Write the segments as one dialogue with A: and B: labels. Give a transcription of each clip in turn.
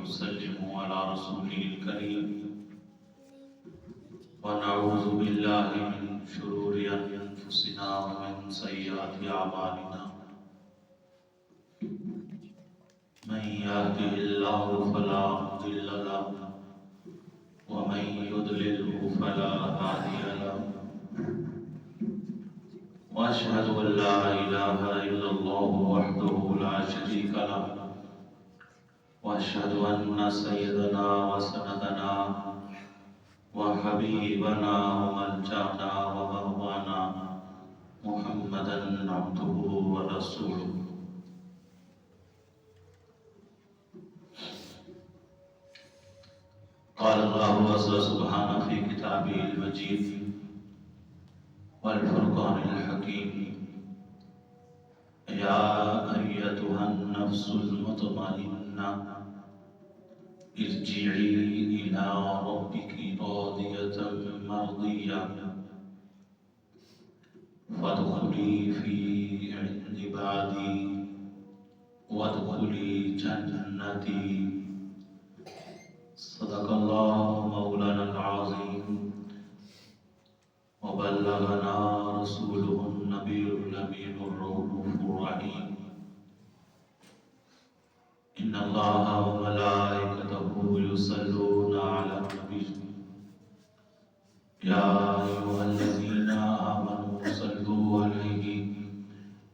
A: وسلموا على رسوله الكريم ونعوذ بالله من شرور أنفسنا ومن سيئات أعمالنا من يهده الله فلا مضل له ومن يضلله فلا هادي له وأشهد أن لا إله إلا الله وحده لا شريك له وأشهد أن سيدنا وسندنا وحبيبنا وملجأنا ومأوانا محمدا عبده ورسوله. قال الله عز سبحانه في كتابه المجيد والفرقان الحكيم: يا أيتها النفس المطمئنة ارجعي إلى ربك راضية مرضية فادخلي في عبادي وادخلي جنتي. صدق الله مولانا العظيم وبلغنا رسوله النبي الأمين الرؤوف الرحيم. إن الله وملائكته يصلون على النبي يا أيها الذين آمنوا صلوا عليه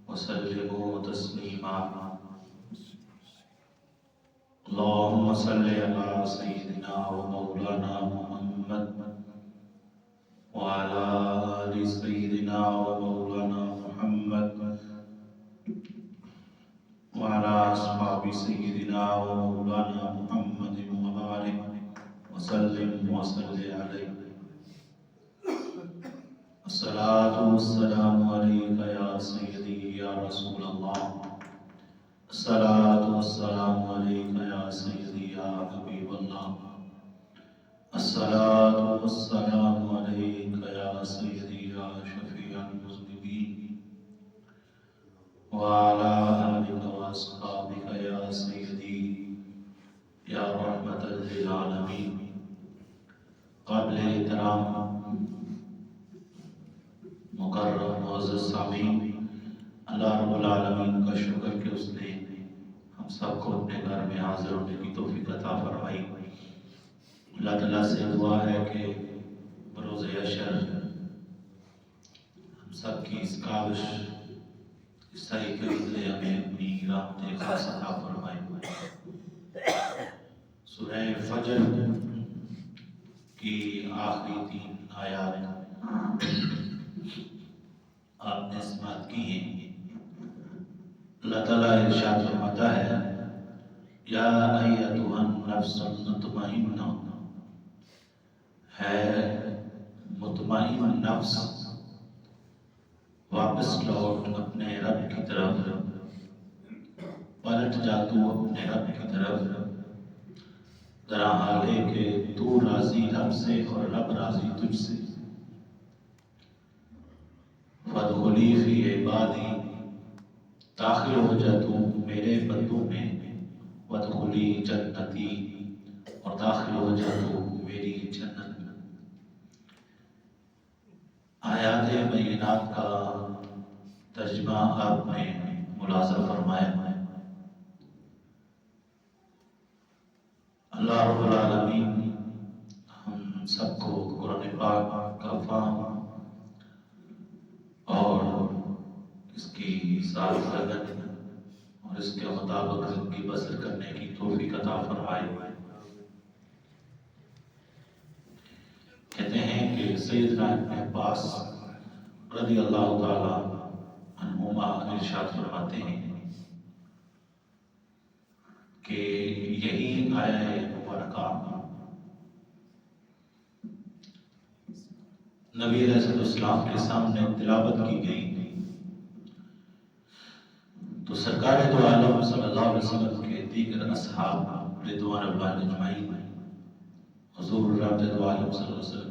A: وسلموا تسليما. اللهم صل على سيدنا ومولانا محمد وعلى آل سيدنا ومولانا محمد وعلى أصحاب سيدنا ومولانا محمد وبارك وسلم وصل عليه. الصلاة والسلام عليك يا سيدي يا رسول الله. الصلاة والسلام عليك يا سيدي يا حبيب الله. الصلاة والسلام عليك يا سيدي يا شفيع المذنبين وعلى آلك وأصحابك يا سيدي يا رحمة للعالمين. قابل احترام مکرم معزز سامعین، اللہ رب العالمین کا شکر کہ اس نے ہم سب کو اپنے گھر میں حاضر ہونے کی توفیق عطا فرمائی. اللہ تعالیٰ سے دعا ہے کہ بروز حشر ہم سب کی اس کاوش صحیح کے بدلے ہمیں اپنی رحمت خاص عطا فرمائے. سورہ فجر کی آخری 3 آیات آپ نے سماعت کی ہیں. اللہ تعالیٰ ارشاد فرماتا ہے: یا ایتھا النفس المطمئنہ، ہے مطمئن نفس، واپس لوٹ اپنے رب کی طرف، پلٹ جا تو اپنے رب کی طرف، ذرا حال ہے کہ تو راضی رب سے اور رب راضی تجھ سے. فادخلی فی عبادی، داخل ہو جا تو میرے بندوں میں، وادخلی جنتی، اور داخل ہو جا تو میری جنت میں. آیات بینات کا ترجمہ آپ نے ملاحظہ فرمایا. اللہ رب العالمین ہم سب کو قرآن پاک کا فہم اور اس کی ساتھ لگن اور اس کے مطابق زندگی بسر کرنے کی توفیق عطا فرمائے. کہتے ہیں کہ سیدنا ابن عباس رضی اللہ تعالی عنہما ارشاد فرماتے ہیں کہ یہی آیہ مبارکہ نبی علیہ السلام کے سامنے تلاوت کی گئی تو سرکار دو عالم صلی اللہ علیہ وسلم کے دیگر اصحاب رضوان اللہ اجمعین حضور رب دو عالم صلی اللہ علیہ وسلم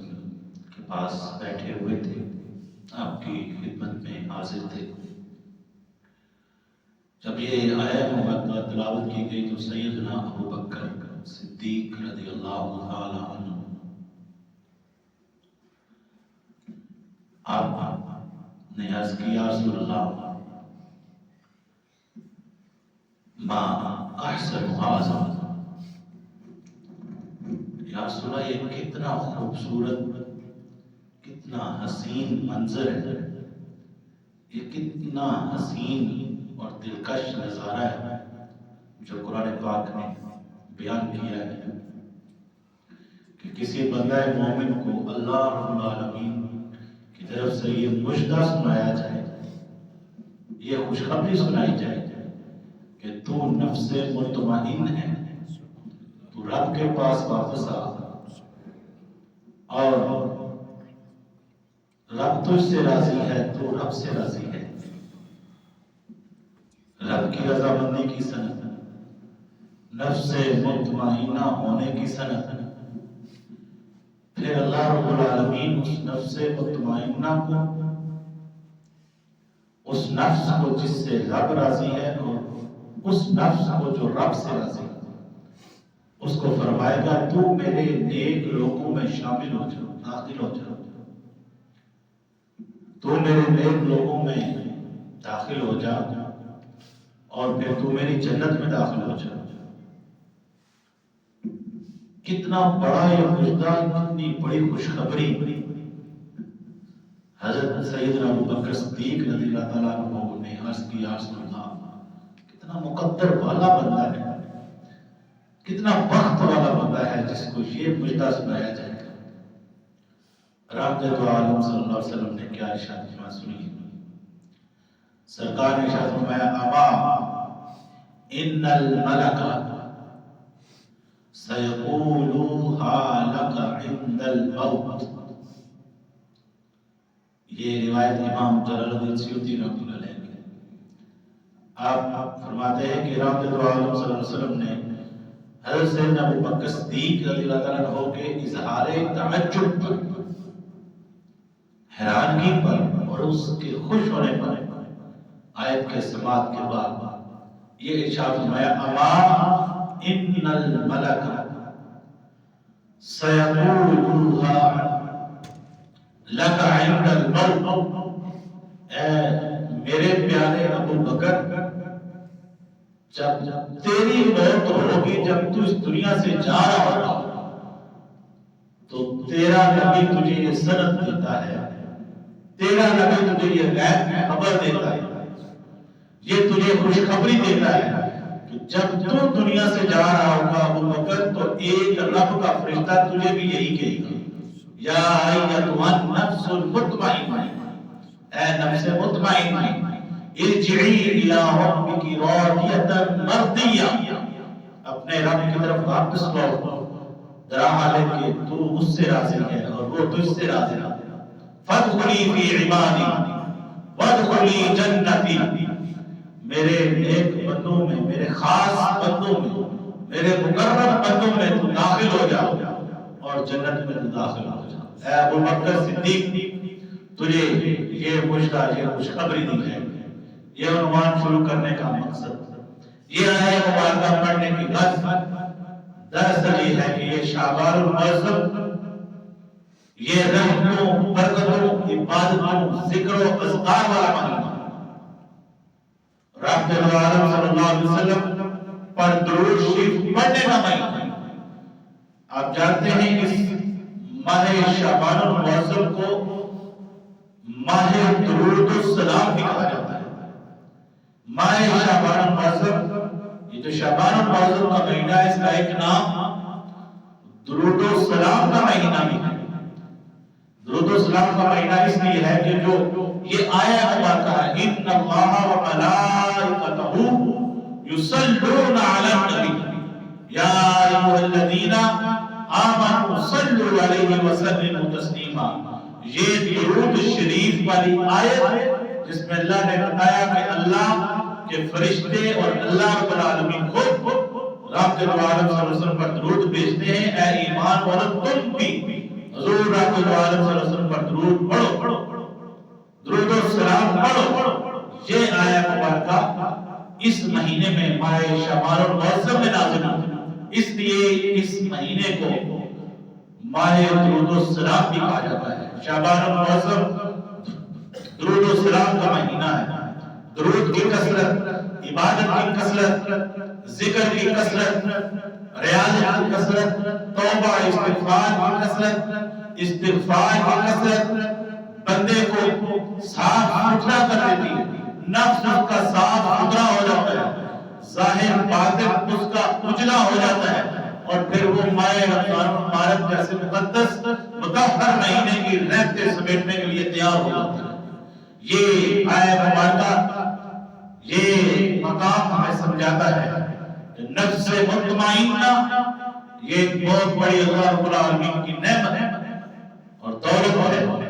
A: کے پاس بیٹھے ہوئے تھے، آپ کی خدمت میں حاضر تھے. جب یہ آیت مبارکہ تلاوت کی گئی تو سیدنا ابو بکر اللہ تعالی عنہ، آپ نے عرض کیا رسول اللہ ما احسن ھذا، یا رسول اللہ یہ کتنا خوبصورت، کتنا حسین منظر ہے، یہ کتنا حسین اور دلکش نظارہ ہے جو قرآن پاک نے بیان کیا ہے کہ کسی بندہ مومن کو اللہ رب العالمین کی طرف سے یہ مژدہ سنایا جائے، یہ خوشخبری سنائی جائے کہ تو نفس مطمئن ہے، تو رب کے پاس واپس آ اور رب تجھ سے راضی ہے، تو رب سے راضی ہے، رب کی رضامندی کی سند، نفس مطمئنہ ہونے کی سند، پھر اللہ رب العالمین اس نفس مطمئنہ کو، اس نفس کو جس سے رب راضی ہے اور اس نفس کو جو رب سے راضی ہے، اس کو فرمائے گا تو میرے نیک لوگوں میں شامل ہو جاؤ، داخل ہو جاؤ، تو میرے نیک لوگوں میں داخل ہو جا اور پھر تو میری جنت میں داخل ہو جا۔ کتنا بڑا یہ مژدہ، کتنی بڑی خوشخبری حضرت سیدنا ابوبکر صدیق رضی اللہ تعالیٰ عنہ نے عرض کیا یا رسول اللہ، کتنا مقدر والا بندہ ہے، کتنا بخت والا بندہ ہے جس کو یہ مژدہ سنایا جائے گا۔ رحمت عالم صلی اللہ علیہ وسلم نے کیا ارشاد فرمایا سنیے، سرکار نے ارشاد فرمایا اما ان الملک سیقولوها لک عند الموت، یہ روایت امام جلال الدین سیوطی رحمۃ اللہ علیہ کی۔ آپ فرماتے ہیں کہ رحمت عالم صلی اللہ علیہ وسلم نے حضرت سیدنا ابوبکر صدیق رضی اللہ تعالیٰ عنہ کے اظہار تعجب پر، حیرانگی پر اور اس کے خوش ہونے پر آیت کے سماعت کے بعد یہ ارشاد فرمایا اما ان الملک سیقولوها لک عند الموت، اے میرے پیارے ابو بکر، جب تیری موت ہوگی، جب تو اس دنیا سے جا رہا ہوگا تو تیرا نبی تجھے یہ سند دیتا ہے، تیرا نبی تجھے یہ غیب کی خبر دیتا ہے، یہ تجھے خوشخبری دیتا ہے کہ جب تو دنیا سے جا رہا ہوگا ابو بکر تو ایک رب کا فرشتہ تجھے بھی یہی کہے گا یا ایتھا النفس المطمئنہ، اے نفس مطمئنہ ارجعی الی ربک راضیۃ مرضیہ، اپنے رب کی طرف واپس لوٹ، ذرا حالت کہ تو اس سے راضی ہے اور وہ تجھ سے راضی ہے، فادخلی فی عبادی وادخلی جنتی، میرے نیک بندوں میں، میرے خاص بندوں میں، میرے مقرب بندوں میں تو داخل ہو جاؤ اور جنت میں تو داخل ہو جاؤ۔ اے ابو بکر صدیق، تجھے یہ مژدہ، یہ خوشخبری دی ہے۔ یہ عنوان شروع کرنے کا مقصد، یہ آیت مبارکہ پڑھنے کی غرض دراصل یہ ہے کہ یہ شعبان المعظم، یہ رحمتوں، برکتوں، عبادتوں، ذکر و اذکار والا مہینہ، رحمت العالم صلی اللہ علیہ وسلم پر درود شریف پڑھنے کا مہینہ۔ آپ جانتے ہیں اس ماہ شعبان المعظم کو ماہ درود السلام بھی کہا جاتا ہے۔ ماہ شعبان المعظم، یہ جو شعبان المعظم کا مہینہ ہے، اس کا ایک نام درود السلام کا مہینہ بھی ہے۔ درود السلام کا مہینہ اس لیے ہے کہ جو یہ آیا مبارکہ ہے ان اللہ و ملائکتہ یصلون علی النبی یا ایھا الذین آمنوا صلوا علیہ وسلموا تسلیما، یہ درود شریف والی آیت جس میں اللہ نے بتایا کہ اللہ کے فرشتے اور اللہ رب العالمین خود رحمت العالم صلی اللہ علیہ وسلم پر درود بھیجتے ہیں، اے ایمان والو تم بھی حضور رحمت العالم صلی اللہ علیہ وسلم پر درود پڑھو، درود و سلام پڑھو۔ یہ آیت مبارکہ اس مہینے میں ماہ شعبان المعظم میں نازل ہوئی۔ اس لیے اس مہینے کو ماہ درود و سلام بھی کہا جاتا ہے۔ شعبان المعظم درود و سلام کا مہینہ ہے۔ درود کی کثرت، عبادت کی کثرت، ذکر کی کثرت، ریاضت کی کثرت، توبہ استغفار کی کثرت، استغفار کی کثرت بندے کو صاف ستھرا کر دیتی ہے، نفس اس کا صاف ستھرا ہو جاتا ہے، ظاہر باطن اس کا اجلا ہو جاتا ہے، اور پھر وہ ماہ رمضان المبارک جیسے مقدس مطہر مہینے کی رحمتیں سمیٹنے کے لیے تیار ہو جاتا ہے۔ یہ آیت مبارکہ یہ مقام ہمیں سمجھاتا ہے کہ نفس مطمئنہ یہ ایک بہت بڑی اللہ رب العالمین کی نعمت ہے اور دولت ہے۔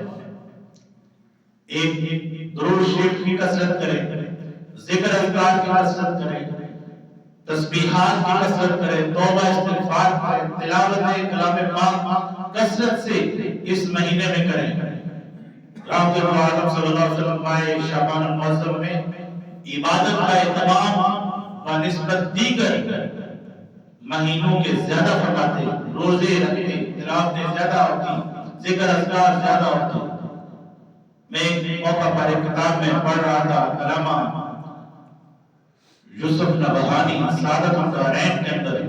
A: ایک درود شریف کی کثرت کرے، ذکر اذکار کی کثرت کرے، تسبیحات کی کثرت کرے، توبہ استغفار کرے، تلاوت کلام پاک کثرت سے اس مہینے میں کریں۔ رحمت اللہ صلی اللہ علیہ وسلم ماہ شعبان المعظم میں عبادت کا اہتمام بنسبت دیگر مہینوں کے زیادہ فرماتے، روزے رکھتے، تلاوتیں زیادہ ہوتی، ذکر اذکار زیادہ ہوتی۔ میں ایک موقع پر ایک کتاب میں پڑھ رہا تھا، علامہ یوسف نبہانی سعادت الدارین کے اندر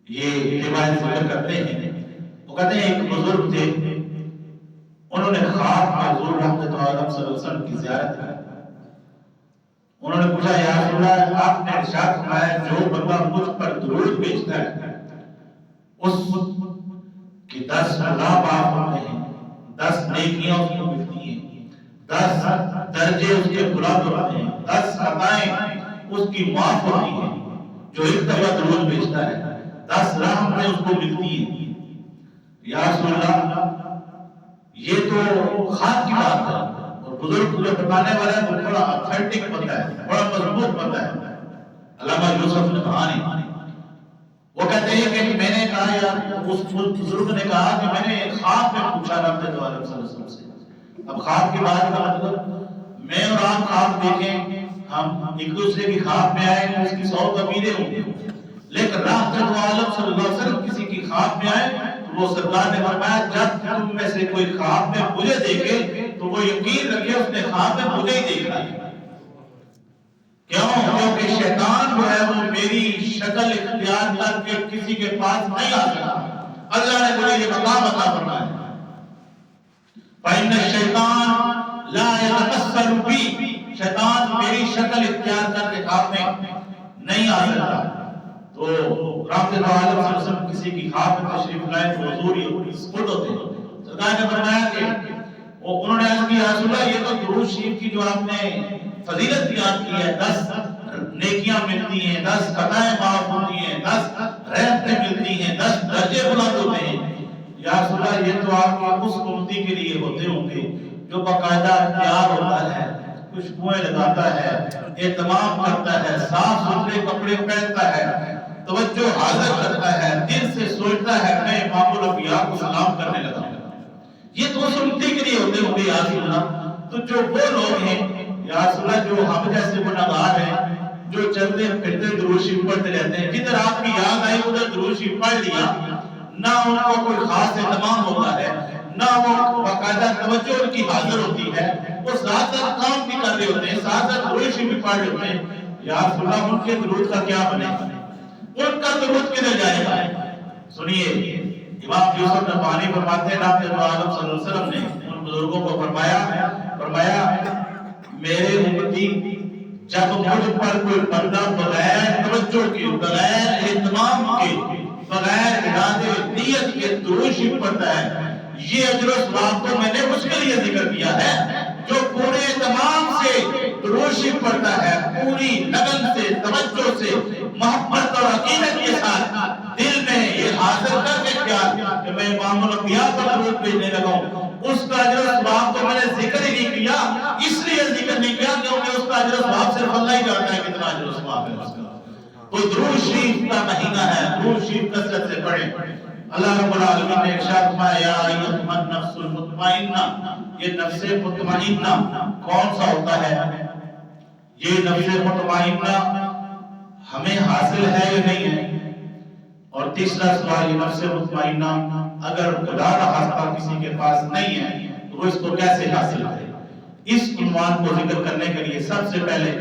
A: یہ روایت ذکر کرتے ہیں۔ وہ کہتے ہیں ایک بزرگ تھے، انہوں نے خواب میں حضور رحمت اللہ صلی اللہ علیہ وسلم کی زیارت کی۔ انہوں نے پوچھا یا رسول اللہ، آپ نے ارشاد فرمایا جو بندہ مجھ پر درود بھیجتا ہے اس کی 10 عذاب معاف ہوتے ہیں، 10 نیکیاں اس کو ملتی ہیں، 10 درجے اس کے بلند ہوتے ہیں، 10 خطائیں اس کی معاف ہوتی ہیں۔ جو ایک دفعہ درود بھیجتا ہے 10 رحمتیں اس کو ملتی ہیں۔ یا رسول اللہ یہ تو خواب کی بات ہے، اور بزرگ جو بتانے والا ہے وہ بڑا اتھینٹک بندہ ہے، بڑا مضبوط بندہ ہے، علامہ یوسف نبہانی۔ وہ کہتے ہیں کہ میں نے کہا یا اس بزرگ نے کہا کہ میں نے خواب میں پوچھا رحمت اللہ علیہ وسلم سے۔ اب خواب کی بات کا مطلب میں اور آپ خواب دیکھیں، ہم ایک دوسرے کی خواب میں آئے اس کی 100 تعبیریں ہوں گی، لیکن رحمت اللہ صلی اللہ علیہ وسلم کسی کی خواب میں آئے وہ سرکار نے فرمایا جب تم میں سے کوئی خواب میں مجھے دیکھے تو وہ یقین رکھے اس نے خواب میں مجھے ہی دیکھا ہے۔ کیوں؟ کیونکہ شیطان جو ہے وہ میری شکل اختیار کر کے کسی کے پاس نہیں آ سکتا۔ اللہ نے مجھے یہ مقام عطا فرمایا ہے، فَإِنَّ الشَّيْطَانَ لَا يَتَمَثَّلُ بِي، شیطان میری شکل اختیار کر کے خواب میں نہیں آ سکتا۔ تو رحمت اللہ علیہ وسلم کسی کی خواب میں تشریف لائے تو حضور خود ہوتے ہیں۔ سرکار نے فرمایا کہ انہوں نے عرض کیا رسول اللہ یہ تو درود شریف کی جو آپ نے فضیلت بیان کی ہے، 10 نیکیاں ملتی ہیں، 10 خطائیں معاف ہوتی ہیں، 10 رحمتیں ملتی ہیں، 10 درجے بلند ہوتے ہیں۔ یا رسول اللہ یہ تو آپ کے اس امتی کے لیے ہوتے ہوں گے جو باقاعدہ تیار ہوتا ہے، خوشبوئیں لگاتا ہے، اہتمام کرتا ہے، صاف ستھرے کپڑے پہنتا ہے، توجہ حاضر کرتا ہے، دل سے سوچتا ہے میں امام الانبیاء کو سلام کرنے لگا ہوں۔ یہ تو اس امتی کے لیے ہوتے ہوں گے یا رسول اللہ۔ تو جو وہ لوگ ہیں یا رسول اللہ جو ہم جیسے گنہگار ہیں، جو چلتے پھرتے درود شریف پڑھتے رہتے ہیں، جدھر آپ کی یاد آئی ادھر درود شریف پڑھ لیا، نہ ان کو کوئی خاص اہتمام ہوتا ہے، نہ وہ باقاعدہ توجہ ان کی حاضر ہوتی ہے، وہ ساتھ ساتھ کام بھی کر رہے ہوتے ہیں، ساتھ ساتھ درود شریف بھی پڑھ رہے ہوتے ہیں، یا رسول اللہ ان کے درود کا کیا بنے گا؟ ان کا درود کدھر جائے گا؟ سنیے امام یوسف نبہانی فرماتے ہیں رحمت اللہ صلی اللہ علیہ وسلم نے ان بزرگوں کو فرمایا میرے امتی جب مجھ پر کوئی بندہ بغیر توجہ کے، بغیر اہتمام کے، بغیر ارادے نیت کے درود شریف پڑھتا ہے، یہ اجر و ثواب تو میں نے اس کے لیے ذکر کیا ہے جو پورے اہتمام سے درود شریف پڑھتا ہے، پوری لگن سے، توجہ سے، محبت اور عقیدت کے ساتھ دل میں یہ حاضر کر کے کیا کہ میں امام الانبیاء پر درود بھیجنے لگا ہوں، اس کا اجر و ثواب تو میں نے ذکر ہی نہیں کیا، اس لیے ذکر نہیں کیا کیونکہ اس کا اجر و ثواب صرف اللہ ہی جانتا ہے کتنا اجر و ثواب ہے اس کا۔ تو درود شریف کا مہینہ ہے، درود شریف کثرت سے پڑھیں۔ اللہ رب العالمین نے ارشاد فرمایا یا ایھا النفس المطمئنہ، یہ نفس مطمئنہ کون سا ہوتا ہے؟ یہ نفس مطمئنہ ہمیں حاصل ہے یا نہیں ہے؟ اور تیسرا سوال یہ نفس مطمئنہ اگر خدا کا خاصہ کسی کے پاس نہیں ہے تو وہ اس کو کیسے حاصل کرے؟ اس عنوان کو ذکر کرنے کے لیے سب سے پہلے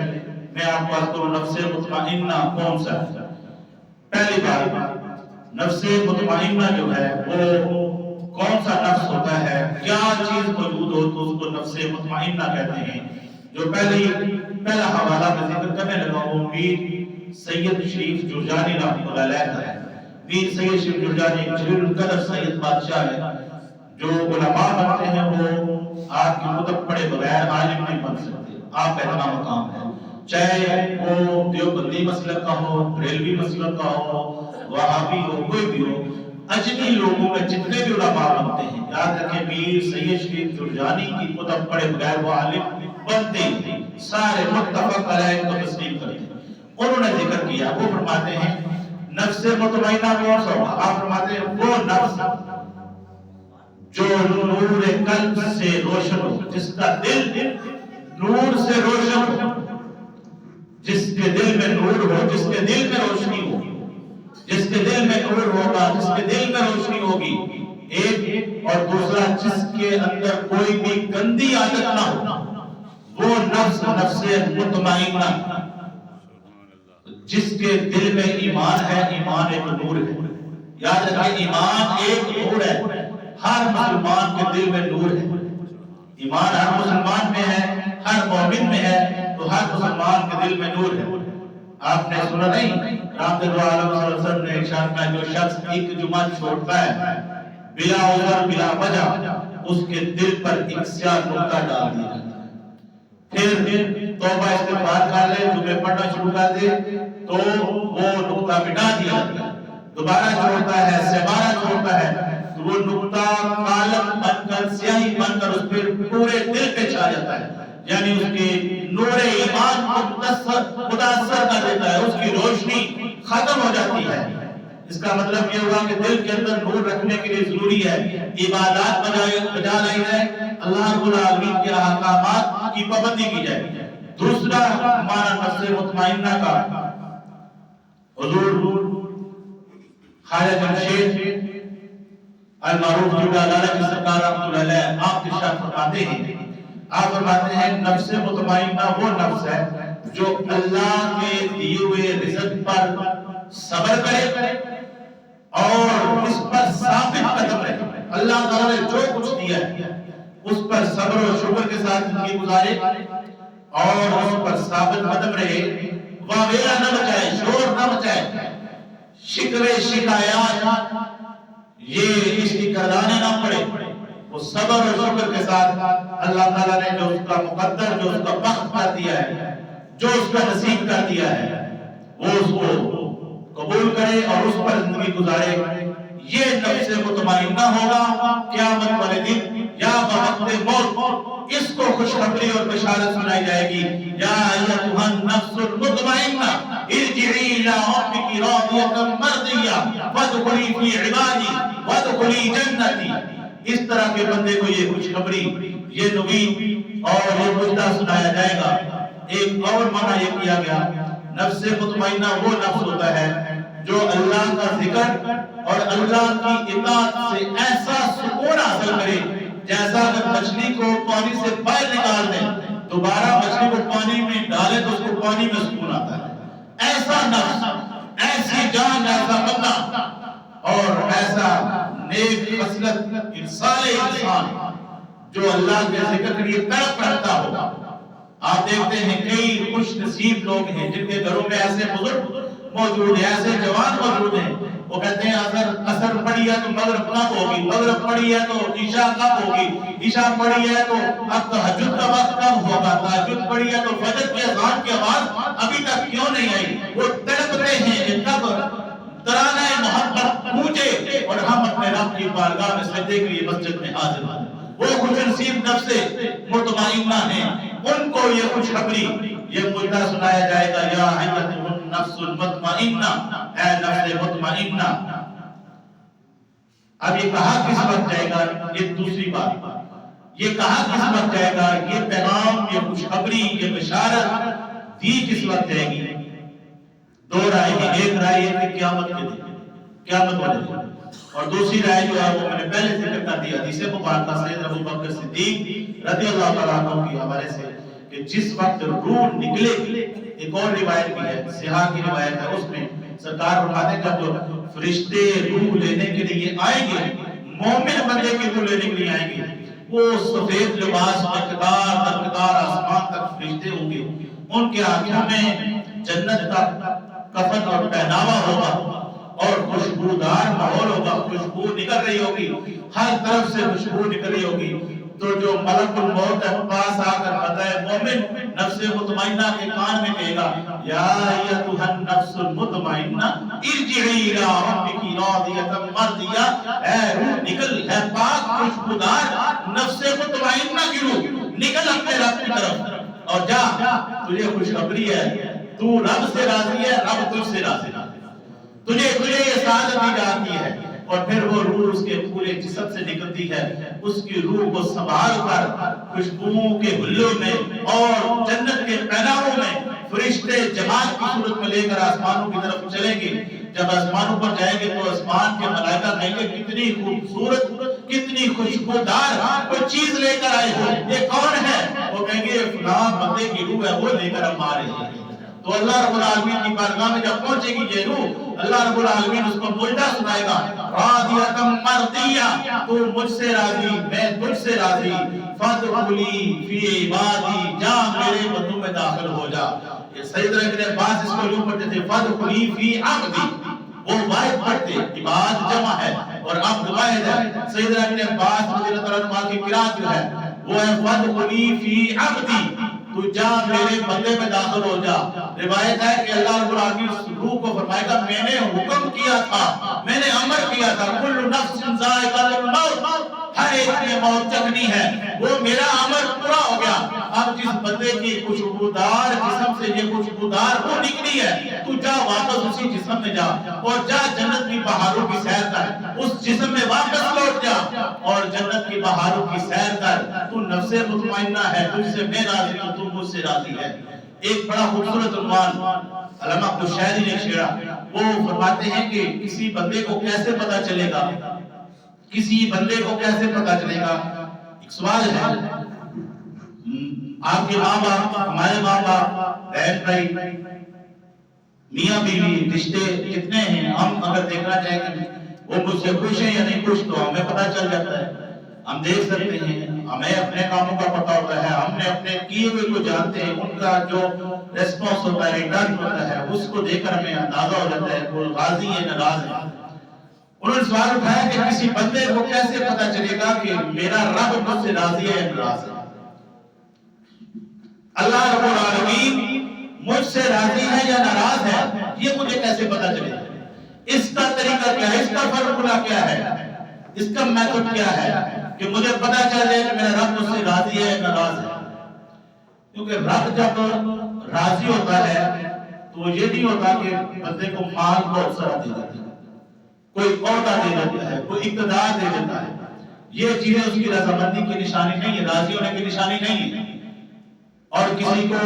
A: میں آپ کو بات کروں نفس مطمئنہ کون سا ہے۔ پہلی بات، نفس مطمئنہ جو ہے وہ کون سا نفس ہوتا ہے، کیا چیز موجود ہو تو اس کو نفس مطمئنہ کہتے ہیں۔ جو پہلا حوالہ میں ذکر کرنے لگا وہ میر سید شریف جرجانی رحمۃ اللہ علیہ کا ہے۔ میر سید شریف جرجانی جلیل القدر سید بادشاہ ہے۔ جو علماء بنتے ہیں وہ آپ کی کتب پڑھے بغیر عالم نہیں بن سکتے، آپ کا اتنا مقام ہے، چاہے وہ دیوبندی مسلک کا ہو، بریلوی مسلک کا ہو، وہابی ہو، کوئی بھی ہو، اجمی لوگوں میں جتنے بھی علماء بنتے ہیں، یاد رکھیں میر سید شریف جرجانی کی کتب پڑھے بغیر وہ عالم بنتے ہیں، سارے متفق علیہ کو تسلیم کرتے ہیں۔ انہوں نے ذکر کیا، وہ فرماتے ہیں نفس مطمئنہ کون سا ہوگا؟ آپ فرماتے ہیں وہ نفس جو نور قلب سے روشن ہو، جس کا دل نور سے روشن ہو، جس کے دل میں نور ہو، جس کے دل میں روشنی ہو، جس کے دل میں نور ہوگا، جس کے دل میں روشنی ہوگی، ایک اور دوسرا جس کے اندر کوئی بھی گندی عادت نہ ہو، وہ نفس نفس مطمئنہ۔ جس کے دل میں ایمان ہے، ایمان ایک نور ہے، یاد رکھیں ایمان ایک نور ہے، ہر مسلمان کے دل میں نور ہے، ایمان ہر مسلمان میں ہے، ہر مومن میں ہے، تو ہر مسلمان کے دل میں نور ہے۔ آپ نے سنا نہیں رام دل عالم صلی اللہ علیہ وسلم نے ارشاد کیا جو شخص ایک جمعہ چھوڑتا ہے بلا عذر بلا وجہ، اس کے دل پر ایک سیاہ نقطہ ڈال دیا جاتا ہے۔ پھر توبہ استغفار کر لے، جمعے پڑھنا شروع کر دے تو وہ نقطہ مٹا دیا جاتا ہے، دوبارہ چھوڑتا ہے، سہارا چھوڑتا ہے تو وہ نقطہ کالم بن کر سیاہی بن کر اس پر پورے دل پہ چھا جاتا ہے، یعنی اس کی نور ایمان کو متاثر کر دیتا ہے، اس کی روشنی ختم ہو جاتی ہے۔ اس کا مطلب یہ ہوا کہ دل کے اندر نور رکھنے کے لیے ضروری ہے عبادات بجا لائی جائے، اللہ رب العالمین کے احکامات کی پابندی کی جائے۔ دوسرا ہمارا نفس مطمئنہ کا حضور خواجہ جمشید المعروف جبلا لالا کی سرکار رحمۃ اللہ علیہ آپ ارشاد فرماتے ہیں، آپ فرماتے ہیں نفس مطمئنہ وہ نفس ہے جو اللہ کے دیے ہوئے رزق پر صبر کرے اور اس پر ثابت قدم رہے، اللہ تعالیٰ نے جو کچھ دیا ہے اس پر صبر و شکر کے ساتھ زندگی گزارے اور اس پر ثابت قدم رہے، واویلا نہ بچائے، شور نہ بچائے، شکوے شکایات یہ اس کی گردانے نہ پڑے، وہ صبر و شکر کے ساتھ اللہ تعالیٰ نے جو اس کا مقدر، جو اس کا بخت کر دیا ہے، جو اس کا نصیب کر دیا ہے، وہ اس کو قبول کرے اور اس پر زندگی گزارے، یہ نفس مطمئنہ ہوگا۔ قیامت والے دن یا بوقت موت اس کو خوشخبری اور بشارت سنائی جائے گی، یا ایھا النفس المطمئنہ ارجعی الی ربک راضیۃ مرضیہ فادخلی فی عبادی وادخلی جنتی۔ اس طرح کے بندے کو یہ خوشخبری، یہ نوید اور یہ مجدہ سنایا جائے گا۔ ایک اور معنی یہ کیا گیا نفس مطمئنہ وہ نفس ہوتا ہے جو اللہ کا ذکر اور اللہ کی اطاعت سے ایسا سکون حاصل کرے جیسا اگر مچھلی کو پانی سے باہر نکال دیں، دوبارہ مچھلی کو پانی میں ڈالے تو اس کو پانی میں سکون آتا ہے۔ ایسا نفس، ایسی جان، ایسا بندہ اور ایسا نیک خصلت صالح انسان جو اللہ کے ذکر کے لیے تڑپ رہتا ہو۔ آپ دیکھتے ہیں کئی خوش نصیب لوگ ہیں جن کے گھروں میں ایسے بزرگ موجود ہیں، ایسے جوان موجود ہیں، وہ کہتے ہیں اثر پڑی ہے تو مغرب کب ہوگی، مغرب پڑی ہے تو عشاء کب ہوگی، عشاء پڑی ہے تو اب تہجد کا وقت کب ہوگا، تہجد پڑی ہے تو فجر کی اذان کی آواز ابھی تک کیوں نہیں آئی۔ وہ تڑپتے ہیں کہ کب ترانہ محبت گونجے اور ہم اپنے رب کی بارگاہ میں سجدے کے لیے مسجد میں حاضر ہوں۔ وہ خوش نصیب نفس مطمئنہ ہیں، ان کو یہ خوشخبری، یہ مجدہ سنایا جائے گا، یا ایھا النفس المطمئنہ، اے نفس مطمئنہ۔ اب یہ کہا کس وقت جائے گا، یہ دوسری بات، یہ کہا کس وقت جائے گا، یہ پیغام، یہ خوشخبری، یہ بشارت دی کس وقت جائے گی؟ دو رائے کی، ایک رائے ہے کہ قیامت کے دن، قیامت والے دن، اور دوسری رائے جو ہے وہ میں نے پہلے ذکر کر دیا حدیث مبارکہ سیدنا ابو بکر صدیق رضی اللہ تعالیٰ عنہ کی حوالے سے کہ جس وقت روح نکلے گی، ایک اور روایت بھی ہے، صحاح کی روایت ہے، اس میں سرکار فرماتے ہیں جب فرشتے روح لینے کے لیے آئیں گے، مومن بندے کی روح لینے کے لیے آئیں گے، وہ سفید لباس میں قطار در قطار آسمان تک فرشتے ہوں گے، ان کے ہاتھوں میں جنت کا کفن اور پہناوا ہوگا اور خوشبودار ماحول ہوگا، خوشبو نکل رہی ہوگی، ہر طرف سے خوشبو نکل رہی ہوگی، تو جو ملک الموت ہے پاس آ کر بتائے مومن نفس مطمئنہ کے کان میں کہے گا یا ایتھا النفس المطمئنہ ارجعی الی ربک راضیۃ مرضیہ، اے روح نکل، ہے پاک خوشبودار نفس مطمئنہ کی روح نکل اپنے رب کی طرف اور جا، تجھے خوشخبری ہے، تو رب سے راضی ہے، رب تجھ سے راضی ہے، تجھے یہ سعادت دی جاتی ہے، اور پھر وہ روح اس کے پورے جسم سے نکلتی ہے، اس کی روح کو سنبھال کر خوشبوؤں کے ہلوں میں اور جنت کے پہناووں میں فرشتے جماعت کی صورت میں لے کر آسمانوں کی طرف چلیں گے، جب آسمانوں پر جائیں گے تو آسمان کے ملائکہ کہیں گے کتنی خوبصورت، کتنی خوشبودار کوئی چیز لے کر آئے ہو، یہ کون ہے؟ وہ کہیں گے فلاں بندے کی روح ہے، وہ لے کر ہم آ رہے ہیں۔ تو اللہ رب العالمین کی بارگاہ میں جب پہنچے گی یہ روح، اللہ رب العالمین اس کو مجدہ سنائے گا، راضیۃ مرضیہ، تو مجھ سے راضی، میں تجھ سے راضی، فادخلی فی عبادی، جا میرے بندوں میں داخل ہو جا۔ یہ سیدنا ابن عباس اس کو یوں پڑھتے تھے فادخلی فی عبدی، وہ واحد پڑھتے، عباد جمع ہے اور عبد واحد ہے۔ سیدنا ابن عباس رضی اللہ عنہ کی قرات جو ہے وہ ہے فادخلی فی عبدی، تو جا میرے بندے میں داخل ہو جا۔ روایت ہے کہ اللہ رب العالمین اس روح کو فرمائے گا میں نے حکم کیا تھا، میں نے امر کیا تھا، کل نفس ذائقۃ الموت، ہر ایک نے موت چکھنی ہے، وہ میرا امر پورا ہو گیا۔ اب جس بندے کی خوشبودار جسم سے یہ خوشبودار روح نکلی ہے، تو جا واپس اسی جسم میں جا اور جا جنت کی بہاروں کی سیر کر، اس جسم میں واپس لوٹ جا اور جنت کی بہاروں کی سیر کر، تو نفس مطمئنہ ہے، تجھ سے میں راضی ہوں، تو مجھ سے راضی ہے۔ ایک بڑا خوبصورت عنوان علامہ قشیری نے چھیڑا، وہ فرماتے ہیں کہ کسی بندے کو کیسے پتا چلے گا، کسی بندے کو کیسے پتا چلے گا؟ ایک سوال ہے، آپ کے ماں باپ، ہمارے ماں باپ، بہن بھائی، میاں بیوی، رشتے کتنے ہیں، ہم اگر دیکھنا چاہیں کہ وہ مجھ سے خوش ہیں یا نہیں خوش تو ہمیں پتا چل جاتا ہے، ہم دیکھ سکتے ہیں، ہمیں اپنے کاموں کا پتا ہوتا ہے، ہم نے اپنے کیے ہوئے کو جانتے ہیں، ان کا جو ریسپانس ہوتا ہے، ریٹرن ہوتا ہے، اس کو دیکھ کر ہمیں اندازہ ہو جاتا ہے وہ راضی ہے ناراض ہے۔ انہوں نے سوال اٹھایا کہ کسی بندے کو کیسے پتا چلے گا کہ میرا رب مجھ سے راضی ہے یا ناراض ہے؟ اللہ رب العالمین مجھ سے راضی ہے یا ناراض ہے، یہ مجھے کیسے پتا چلے گا؟ اس کا طریقہ کیا ہے، اس کا فارمولا کیا ہے، اس کا میتھڈ کیا ہے کہ مجھے پتا چل جائے کہ میرا رب مجھ سے راضی ہے یا ناراض ہے؟ کیونکہ رب جب راضی ہوتا ہے تو یہ نہیں ہوتا کہ بندے کو مال بہت سارا دے دیتا ہے، کوئی عہدہ دے دیتا ہے، کوئی اقتدار دے دیتا ہے، یہ چیزیں اس کی رضامندی کی نشانی نہیں ہے، راضی ہونے کی نشانی نہیں ہے۔ اور کسی کو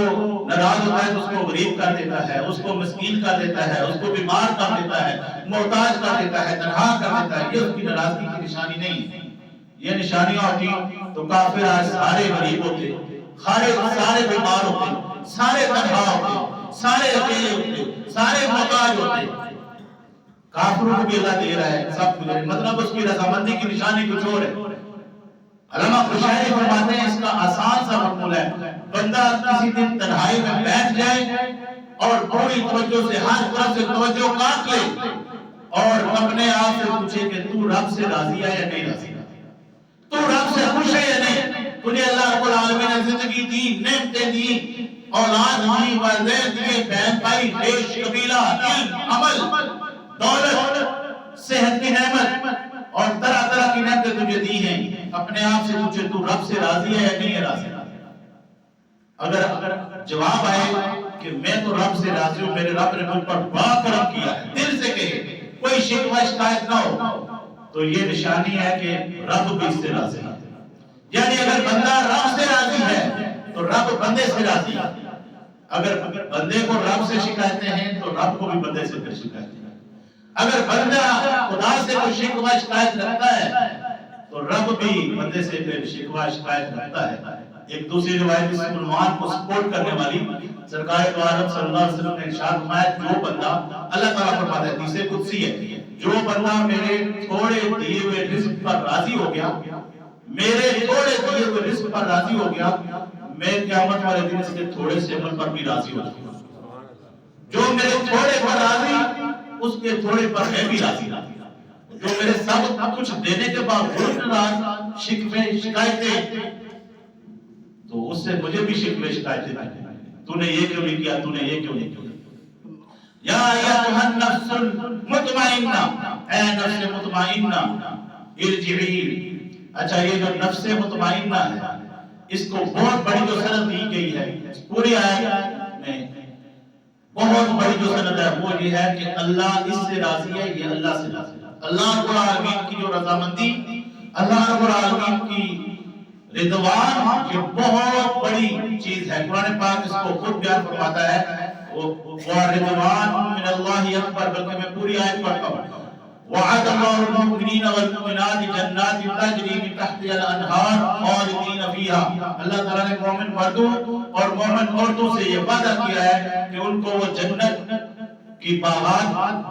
A: ناراض ہوتا ہے تو اس کو غریب کر دیتا ہے، اس کو مسکین کر دیتا ہے، اس کو بیمار کر دیتا ہے، محتاج کر دیتا ہے، تنہا کر دیتا ہے، یہ اس کی ناراضگی کی نشانی نہیں ہے۔ یہ نشانیاں ہوتی تو کافر آج سارے غریب ہوتے، سارے بیمار ہوتے، سارے تنہا ہوتے، سارے اکیلے ہوتے، سارے محتاج ہوتے۔ کافروں کو بھی اللہ دے رہا ہے سب کچھ، مطلب اس کی رضامندی کی نشانی کچھ اور ہے۔ علامہ قشیری فرماتے ہیں اس کا آسان سا فارمولا ہے، بندہ کسی دن تنہائی میں بیٹھ جائے اور پوری توجہ سے ہر طرف سے توجہ کاٹ لے اور اپنے آپ سے پوچھے کہ تو رب سے راضی ہے یا نہیں راضی، تو رب سے خوش ہے یا نہیں، تجھے اللہ رب العالمین نے زندگی دی، نعمتیں دی، اولاد دی، والدین دیے، بہن بھائی، دیش، قبیلہ، علم، عمل، دولت، صحت کی نعمت اور طرح طرح کی نعمتیں تجھے دی ہیں، اپنے آپ سے پوچھے تو رب سے راضی ہے یا نہیں راضی؟ اگر جواب آئے کہ میں تو رب سے راضی ہوں، میرے رب نے مجھ پر بڑا کرم کیا ہے، دل سے کہے، کوئی شکوہ شکایت نہ ہو، تو یہ نشانی ہے کہ رب بھی اس سے راضی ہے۔ یعنی اگر بندہ رب سے راضی ہے تو رب بندے سے راضی ہے۔ اگر بندے کو رب سے شکایتیں ہیں تو رب کو بھی بندے سے پھر شکایتیں ہیں. اگر بندہ خدا سے کوئی شکوہ شکایت رکھتا ہے تو رب بھی بندے سے پھر شکوہ شکایت رکھتا ہے. ایک دوسری روایت اس عنوان کو سپورٹ کرنے والی سرکار دو عالم صلی اللہ علیہ وسلم نے ارشاد فرمایا جو بندہ اللہ تعالیٰ فرماتا ہے حدیث قدسی ہے جو بندہ میرے تھوڑے دیے ہوئے رزق پر راضی ہو گیا میرے تھوڑے دیے ہوئے رزق پر راضی ہو گیا میں قیامت والے دن اس کے تھوڑے سے عمل پر بھی راضی ہو جاؤں گا. جو میرے تھوڑے پر راضی اس کے تھوڑے پر میں بھی راضی جو میرے سب کچھ دینے کے باوجود ناراض شکوے شکایتیں تو اس سے مجھے بھی شکوے شکایتیں تو نے یہ کیوں نہیں کیا تو نے یہ کیوں نہیں کیا. یا ایھا النفس المطمئنہ اے نفس مطمئنہ ارجعی. اچھا یہ جو نفس مطمئنہ ہے اس کو بہت بڑی جو سند دی گئی ہے پوری آیت میں بہت بڑی جو سند ہے وہ یہ ہے کہ اللہ اس سے راضی ہے یہ اللہ سے راضی ہے. اللہ رب العالمین کی جو رضامندی اللہ رب العالمین کی رضوان یہ بہت بڑی چیز ہے. قرآن پاک اس کو خود بیان فرماتا ہے وَرِضْوَانٌ مِّنَ اللَّهِ اکبر بلکہ میں پوری آیت پڑھتا ہوں وَعَدَ اللَّهُ الْمُؤْمِنِينَ وَالْمُؤْمِنَاتِ جَنَّاتٍ تَجْرِي مِن تَحْتِهَا الْأَنْهَارُ خَالِدِينَ فِيهَا. اللہ تعالیٰ نے مومن مردوں اور مومن عورتوں سے یہ وعدہ کیا ہے کہ ان کو وہ جنت کی باغات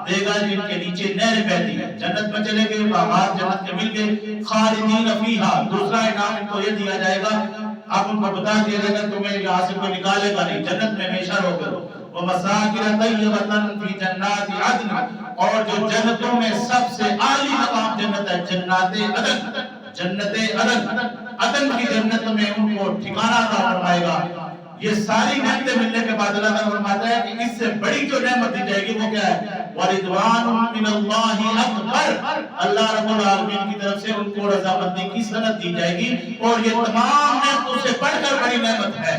A: دے گا جن کے نیچے نہریں بہتی ہیں. جنت میں چلے گئے باغات جنت کے مل گئے خالدین فیہا. دوسرا انعام ان کو یہ دیا جائے گا آپ ان کو بتا دیا جائے گا تمہیں یہاں سے کوئی نکالے گا نہیں جنت میں ہمیشہ رہو گے. وَمَسَاكِنَ طَيِّبَةً فِي جَنَّاتِ عَدْنٍ اور جو جنتوں میں سب سے اعلی مقام جنت ہے جنات عدن. جنت عدن عدن کی جنت میں ان کو ٹھکانہ عطا فرمائے گا. یہ ساری نعمتیں ملنے کے بعد اللہ تعالیٰ فرماتا ہے کہ اس سے بڑی جو نعمت دی جائے گی وہ کیا ہے وَرِضْوَانٌ مِّنَ اللَّهِ اکبر. اللہ رب العالمین کی طرف سے ان کو رضامندی کی سند دی جائے گی اور یہ تمام نعمتوں سے بڑھ کر بڑی نعمت ہے.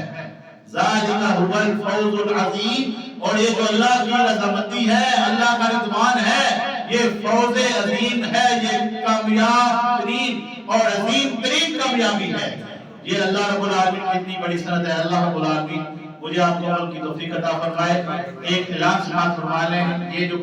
A: ذَلِكَ هُوَ الْفَوْزُ الْعَظِيمُ. اور یہ جو اللہ کی رضامندی ہے اللہ کا رضوان ہے یہ فوز عظیم ہے یہ کامیاب ترین اور عظیم ترین کامیابی ہے. یہ اللہ رب العالمین کی اتنی بڑی سند ہے. اللہ رب العالمین مجھے آپ کو عمل کی توفیق عطا فرمائے. ایک اعلان سماعت فرما لیں. یہ جو